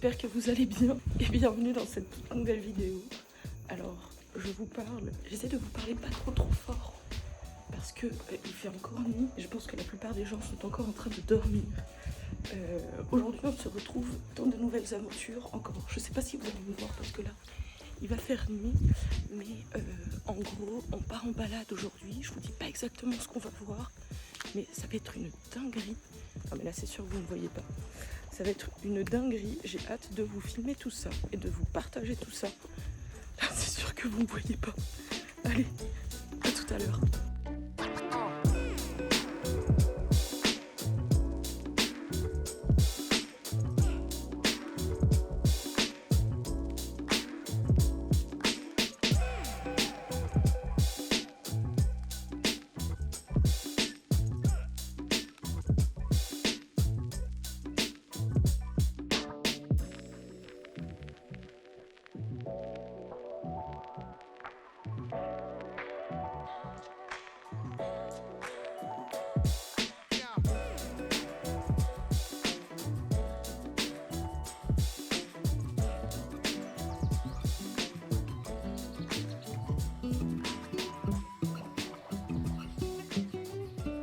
j'espère que vous allez bien et bienvenue dans cette toute nouvelle vidéo. Alors, j'essaie de vous parler pas trop fort parce que il fait encore nuit et je pense que la plupart des gens sont encore en train de dormir. Aujourd'hui, on se retrouve dans de nouvelles aventures encore. Je sais pas si vous allez me voir parce que là, il va faire nuit, mais en gros, on part en balade aujourd'hui. Je vous dis pas exactement ce qu'on va voir, mais ça va être une dinguerie. Non mais là, c'est sûr que vous ne voyez pas. Ça va être une dinguerie. J'ai hâte de vous filmer tout ça et de vous partager tout ça. Là, c'est sûr que vous ne voyez pas. Allez, à tout à l'heure.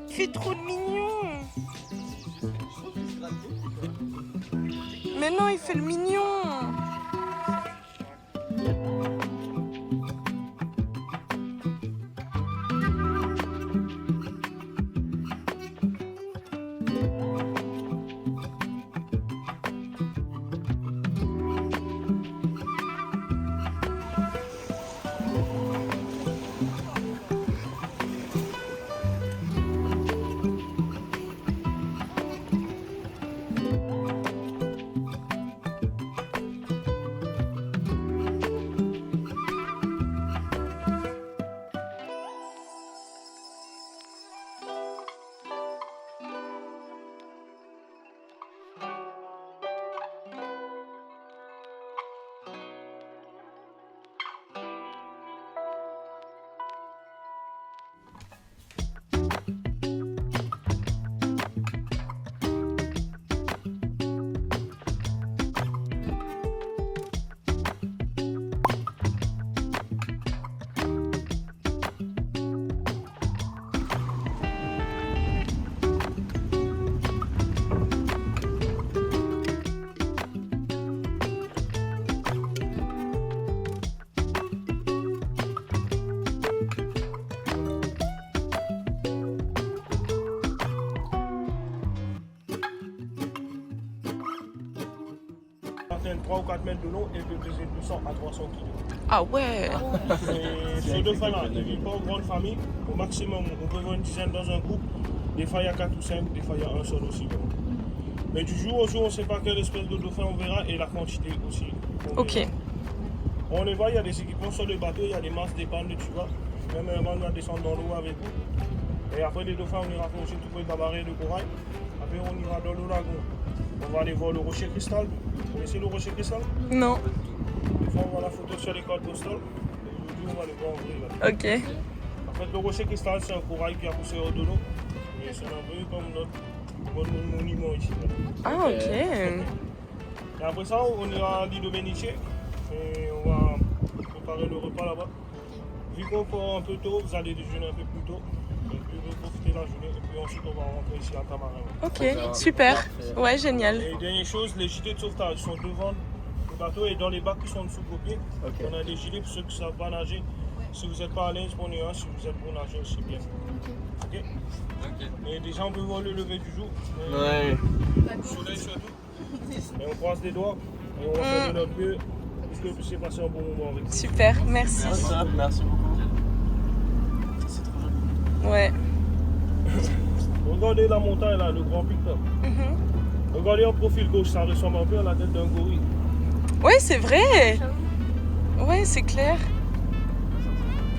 Il fait trop de mignon. Mais non, il fait le mignon. Certaines 3 ou 4 mètres de long et peut peser 200 à 300 kg. Ah ouais. Et ces deux dauphins-là, ils ne vivent pas en grande famille. Au maximum, on peut voir une dizaine dans un groupe. Des fois, il y a 4 ou 5, des fois, il y a un seul aussi. Mais du jour au jour, on ne sait pas quelle espèce de dauphin on verra et la quantité aussi. Ok. On les voit, il y a des équipements sur le bateau, il y a des masses, des pannes, tu vois. Même avant de descendre dans l'eau avec vous. Et après, les dauphins, on ira faire aussi tout près de la barrière de corail. Après, on ira dans le lagon. On va aller voir le rocher cristal. Vous connaissez le rocher cristal? Non. Des fois, on voit la photo sur les cartes postales. Et aujourd'hui, on va les voir en vrai. Là. Ok. En fait, le rocher cristal, c'est un corail qui a poussé hors de l'eau. Mais c'est un peu comme notre monument ici. Là. Ah ok. Et après ça, on ira à l'île Beniche. Et on va préparer le repas là-bas. Vu qu'on part un peu tôt, vous allez déjeuner un peu plus tôt. Et puis, vous profiter de la journée. Et puis ensuite, on va rentrer ici à Tamarin. Ok, super. Ouais, génial. Et dernière chose, les gilets de sauvetage sont devant le bateau et dans les bacs qui sont dessous vos pieds. On a des gilets pour ceux qui ne savent pas nager. Si vous n'êtes pas à l'aise, prenez un. Si vous êtes bon nager aussi bien. Ok. Et déjà, on peut voir le lever du jour. Ouais. Le soleil surtout. Et on croise les doigts. Et on va faire de notre mieux. Parce que vous puissiez passer un bon moment avec nous. Super, merci. Merci beaucoup. C'est trop joli. Ouais. Regardez la montagne là, le grand pic là. Regardez en profil gauche, ça ressemble un peu à la tête d'un gorille. Ouais, c'est vrai. Ouais, c'est clair.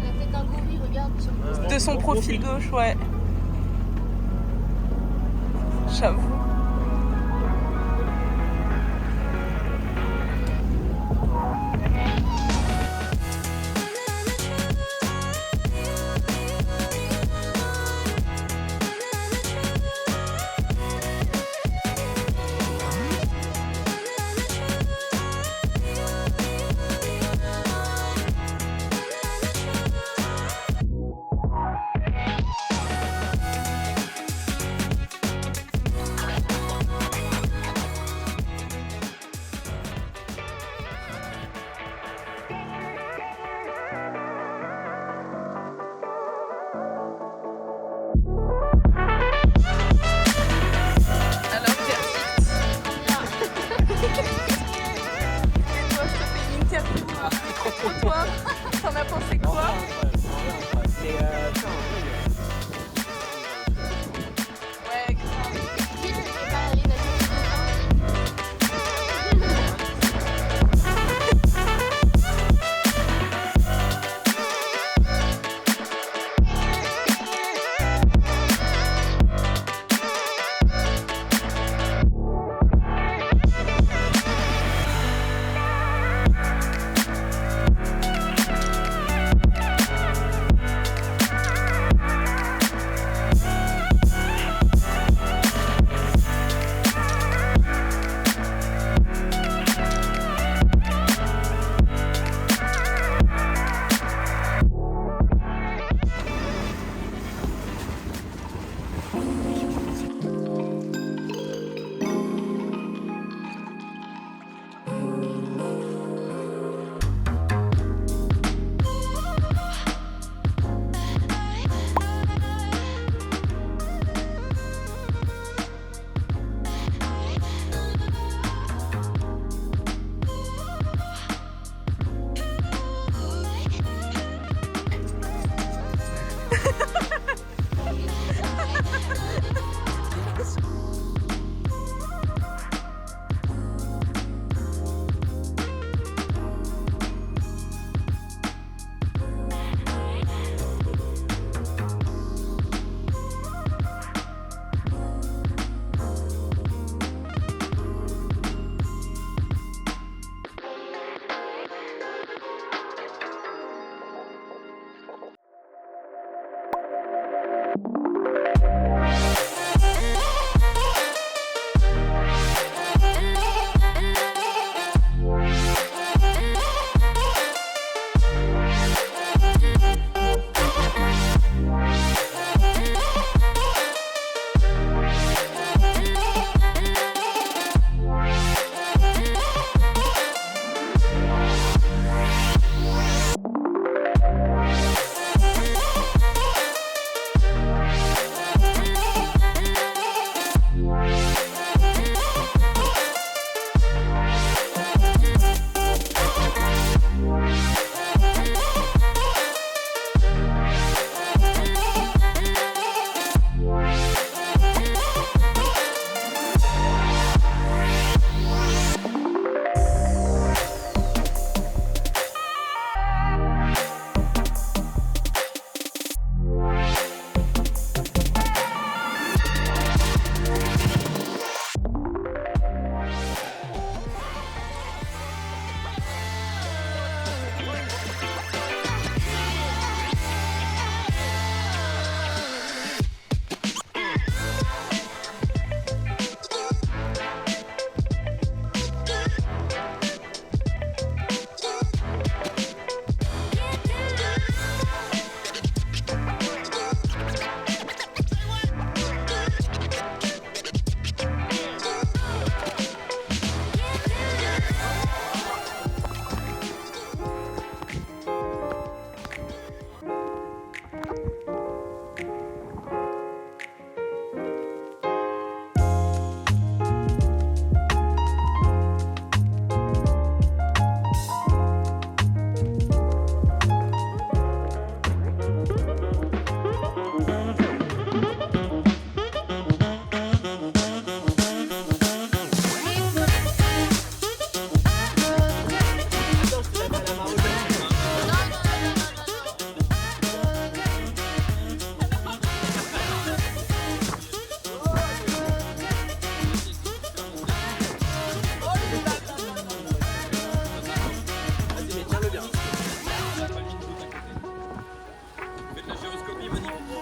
La tête d'un gorille, regarde. De son profil gauche, ouais. J'avoue. Alors, verdict. Et toi, je te fais une interview. Et toi, t'en as pensé quoi? Ouais, grave. Vite, c'est pas aller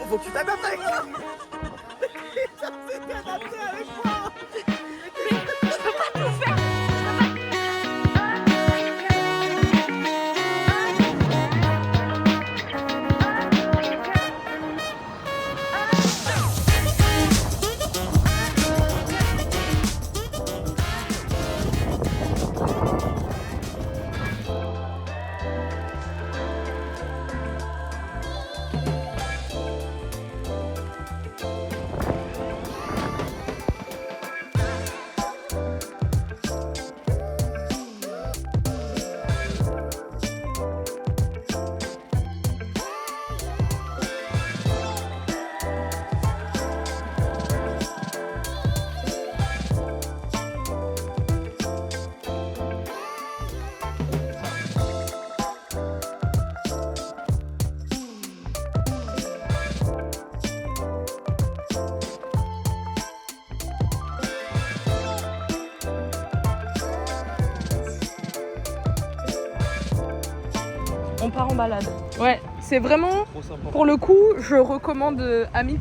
Faut que tu t'adaptes avec moi. Ça s'est adapté avec moi. on part en balade. Ouais, c'est vraiment, Trop sympa. pour le coup, je recommande à 1000%.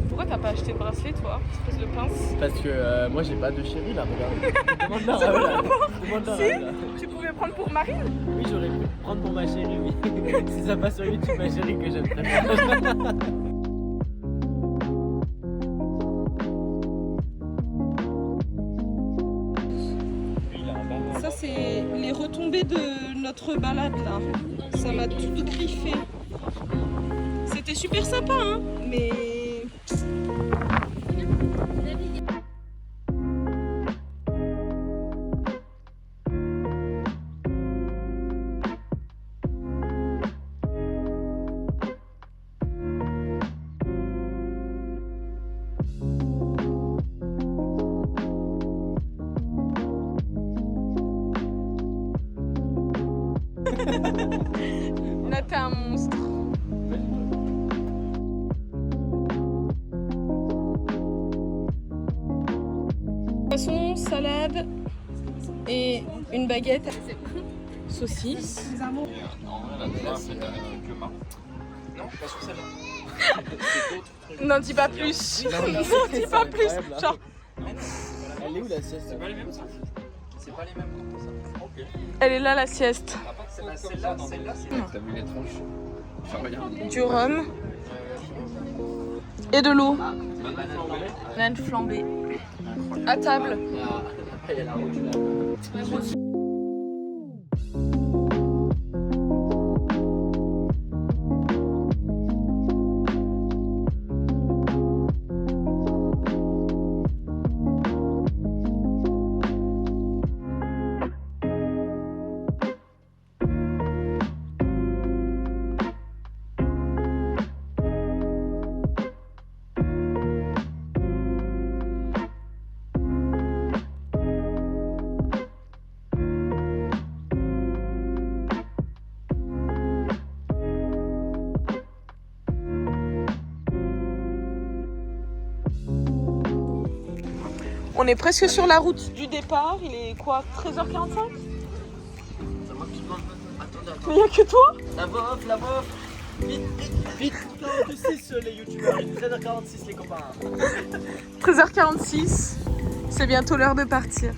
Pourquoi t'as pas acheté de bracelet toi, espèce de pince? Parce que moi j'ai pas de chérie là, regarde. Demande-leur à eux là. Demande-leur à eux là. Tu pouvais prendre pour Marine? Oui, j'aurais pu prendre pour ma chérie, oui. Si ça passe sur YouTube, ma chérie que j'aime très bien. Ça c'est les retombées de notre balade là. Ça m'a tout griffé. C'était super sympa hein, mais... Là t'es un monstre. Poisson, salade et une baguette. Saucisse. N'en dis pas plus. N'en dis pas plus. Genre, Elle est où la sieste? C'est pas les mêmes ça? C'est pas les mêmes comme ça. Ok. elle est là la sieste. Celle-là, c'est... T'as vu les tronches? Enfin, regarde. Du rhum et de l'eau. Banane flambée. À table. Il y a la route là. On est presque sur la route du départ. Il est quoi, 13h45? C'est moi qui demande. Attendez, Mais il n'y a que toi? La voix off. Vite, vite, 46 les youtubeurs, 13h46 les copains. 13h46. C'est bientôt l'heure de partir.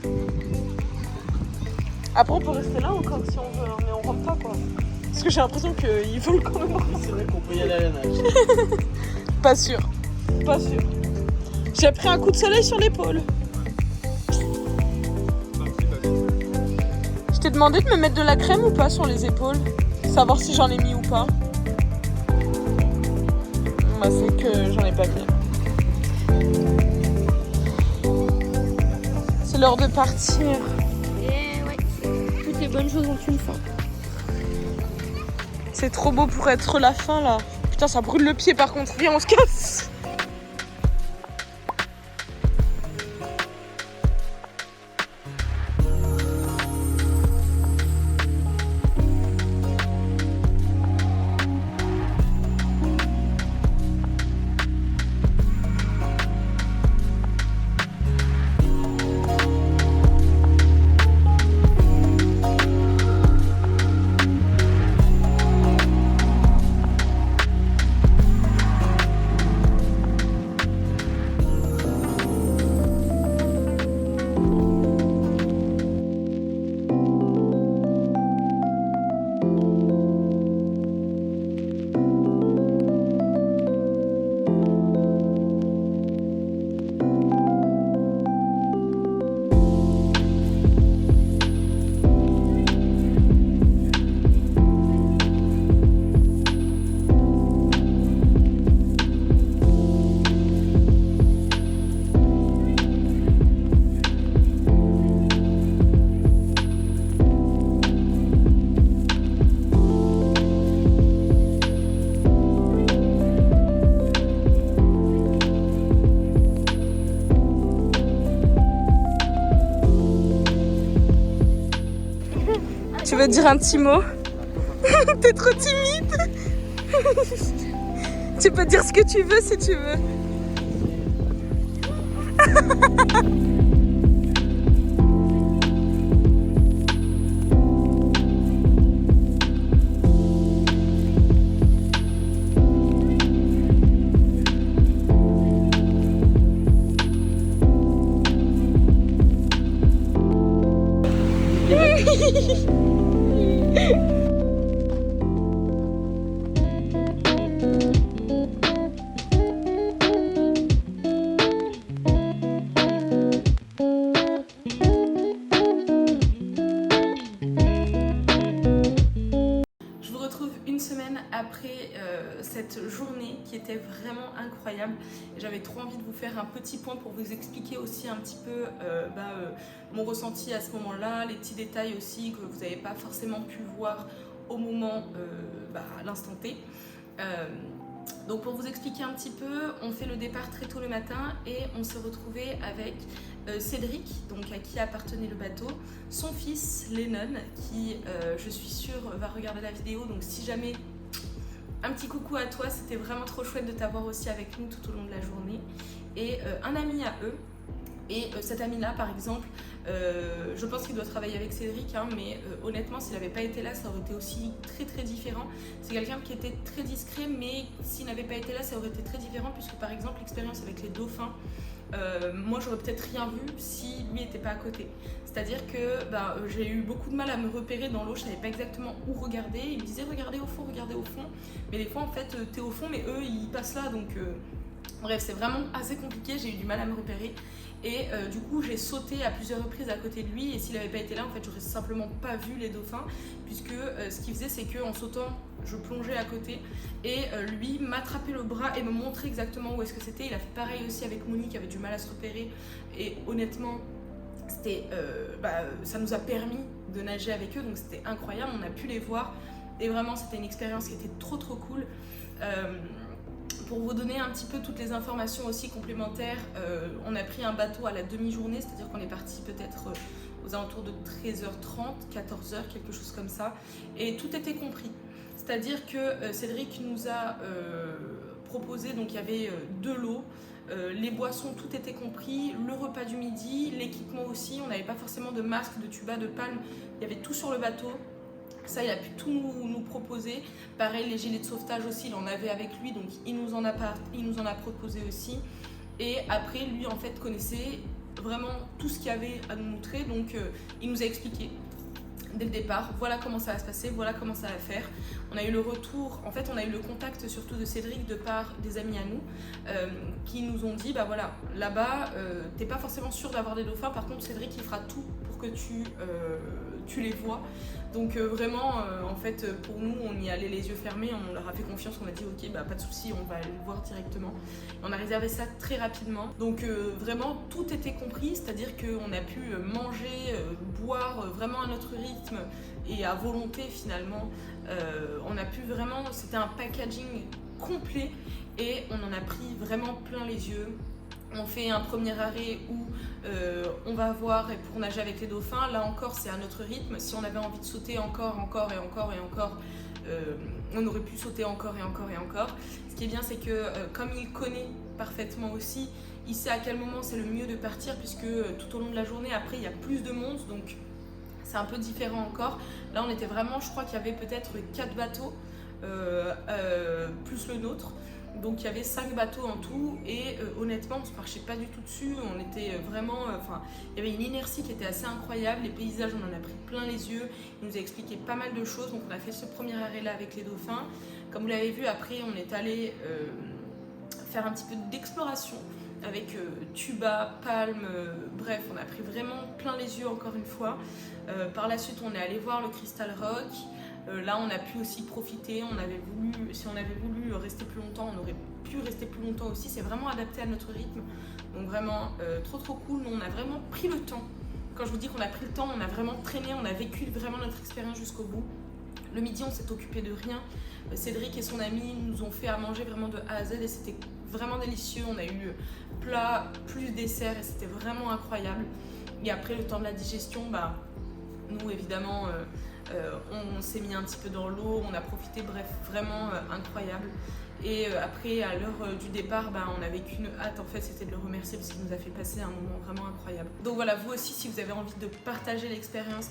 Après on peut rester là encore si on veut, mais on rentre pas quoi. Parce que j'ai l'impression qu'ils veulent quand même rentrer. C'est vrai qu'on peut y aller à la nage. Pas sûr. Pas sûr. J'ai pris un coup de soleil sur l'épaule. Je t'ai demandé de me mettre de la crème ou pas sur les épaules. Savoir si j'en ai mis ou pas. Bah c'est que j'en ai pas mis. C'est l'heure de partir. Et ouais, toutes les bonnes choses ont une fin. C'est trop beau pour être la fin là. Putain ça brûle le pied par contre. Viens on se casse. Tu veux dire un petit mot? T'es trop timide. Tu peux dire ce que tu veux si tu veux. Je vous retrouve une semaine après cette journée qui était vraiment incroyable. J'avais trop envie de vous faire un petit point pour vous expliquer aussi un petit peu mon ressenti à ce moment-là, les petits détails aussi que vous n'avez pas forcément pu voir au moment, à l'instant T. Donc pour vous expliquer un petit peu, on fait le départ très tôt le matin et on s'est retrouvé avec Cédric, donc à qui appartenait le bateau, son fils Lennon, qui je suis sûre va regarder la vidéo, donc si jamais, un petit coucou à toi, c'était vraiment trop chouette de t'avoir aussi avec nous tout au long de la journée, et un ami à eux. Et cet ami-là, par exemple, je pense qu'il doit travailler avec Cédric, hein, mais honnêtement, s'il n'avait pas été là, ça aurait été aussi très très différent. C'est quelqu'un qui était très discret, mais s'il n'avait pas été là, ça aurait été très différent, puisque par exemple, l'expérience avec les dauphins, moi j'aurais peut-être rien vu si lui n'était pas à côté. C'est-à-dire que j'ai eu beaucoup de mal à me repérer dans l'eau, je savais pas exactement où regarder. Il me disait regardez au fond, mais des fois en fait t'es au fond, mais eux ils passent là, donc bref, c'est vraiment assez compliqué, j'ai eu du mal à me repérer. Et du coup j'ai sauté à plusieurs reprises à côté de lui, et s'il n'avait pas été là en fait j'aurais simplement pas vu les dauphins, puisque ce qu'il faisait c'est qu'en sautant je plongeais à côté et lui m'attrapait le bras et me montrait exactement où est-ce que c'était. Il a fait pareil aussi avec Moni qui avait du mal à se repérer, et honnêtement c'était, ça nous a permis de nager avec eux, donc c'était incroyable, on a pu les voir et vraiment c'était une expérience qui était trop cool. Pour vous donner un petit peu toutes les informations aussi complémentaires, on a pris un bateau à la demi-journée, c'est-à-dire qu'on est parti peut-être aux alentours de 13h30, 14h, quelque chose comme ça, et tout était compris. C'est-à-dire que Cédric nous a proposé, donc il y avait de l'eau, les boissons, tout était compris, le repas du midi, l'équipement aussi, on n'avait pas forcément de masque, de tuba, de palme, il y avait tout sur le bateau. Ça, il a pu tout nous proposer. Pareil, les gilets de sauvetage aussi, il en avait avec lui, donc il nous en a proposé aussi. Et après, lui, en fait, connaissait vraiment tout ce qu'il y avait à nous montrer, donc il nous a expliqué dès le départ, voilà comment ça va se passer, voilà comment ça va faire. On a eu le retour, en fait on a eu le contact surtout de Cédric de part des amis à nous qui nous ont dit, voilà, là-bas t'es pas forcément sûr d'avoir des dauphins, par contre Cédric il fera tout pour que tu les vois. Donc vraiment, en fait pour nous on y allait les yeux fermés, on leur a fait confiance, on a dit ok pas de souci, on va aller le voir directement. On a réservé ça très rapidement, donc vraiment tout était compris, c'est-à-dire qu'on a pu manger, boire vraiment à notre rythme et à volonté finalement. On a pu vraiment, c'était un packaging complet et on en a pris vraiment plein les yeux. On fait un premier arrêt où on va voir et pour nager avec les dauphins. Là encore, c'est à notre rythme. Si on avait envie de sauter encore, on aurait pu sauter encore. Ce qui est bien, c'est que comme il connaît parfaitement aussi, il sait à quel moment c'est le mieux de partir, puisque tout au long de la journée, après, il y a plus de monde, donc c'est un peu différent encore. Là, on était vraiment, je crois qu'il y avait peut-être 4 bateaux, plus le nôtre. Donc il y avait 5 bateaux en tout et honnêtement on ne se marchait pas du tout dessus, on était vraiment, il y avait une inertie qui était assez incroyable, les paysages on en a pris plein les yeux, il nous a expliqué pas mal de choses, donc on a fait ce premier arrêt là avec les dauphins. Comme vous l'avez vu, après on est allé faire un petit peu d'exploration avec tuba, palme, bref on a pris vraiment plein les yeux encore une fois. Par la suite on est allé voir le Crystal Rock. Là on a pu aussi profiter, si on avait voulu rester plus longtemps, on aurait pu rester plus longtemps aussi, c'est vraiment adapté à notre rythme, donc vraiment trop cool. Nous on a vraiment pris le temps, quand je vous dis qu'on a pris le temps, on a vraiment traîné, on a vécu vraiment notre expérience jusqu'au bout. Le midi on s'est occupé de rien, Cédric et son ami nous ont fait à manger vraiment de A à Z et c'était vraiment délicieux, on a eu plat plus dessert et c'était vraiment incroyable. Et après le temps de la digestion, nous évidemment On s'est mis un petit peu dans l'eau, on a profité, bref, vraiment incroyable. Et après, à l'heure du départ, on n'avait qu'une hâte, en fait, c'était de le remercier parce qu'il nous a fait passer un moment vraiment incroyable. Donc voilà, vous aussi, si vous avez envie de partager l'expérience,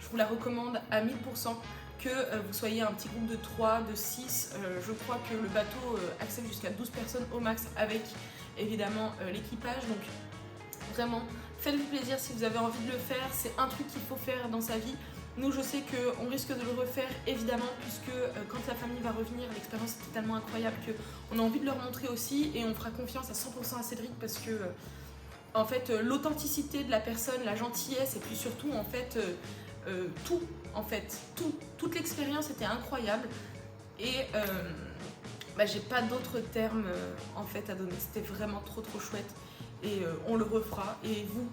je vous la recommande à 1000%. Que vous soyez un petit groupe de 3, de 6, je crois que le bateau accepte jusqu'à 12 personnes au max avec évidemment l'équipage. Donc vraiment, faites-vous plaisir si vous avez envie de le faire, c'est un truc qu'il faut faire dans sa vie. Nous, je sais qu'on risque de le refaire évidemment puisque quand la famille va revenir, l'expérience est tellement incroyable qu'on a envie de leur montrer aussi et on fera confiance à 100% à Cédric parce que en fait l'authenticité de la personne, la gentillesse et puis surtout en fait tout, toute l'expérience était incroyable et j'ai pas d'autres termes en fait à donner, c'était vraiment trop chouette et on le refera et vous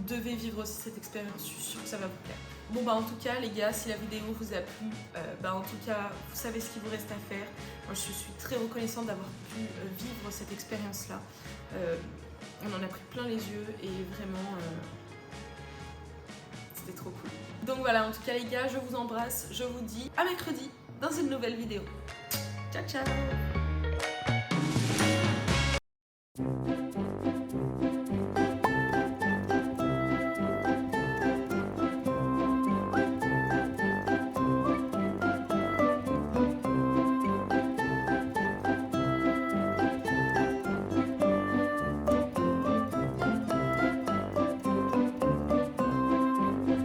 devez vivre aussi cette expérience, je suis sûre que ça va vous plaire. Bon en tout cas les gars, si la vidéo vous a plu, en tout cas vous savez ce qu'il vous reste à faire. Moi je suis très reconnaissante d'avoir pu vivre cette expérience là, on en a pris plein les yeux et vraiment c'était trop cool. Donc voilà, en tout cas les gars, je vous embrasse, je vous dis à mercredi dans une nouvelle vidéo. Ciao ciao.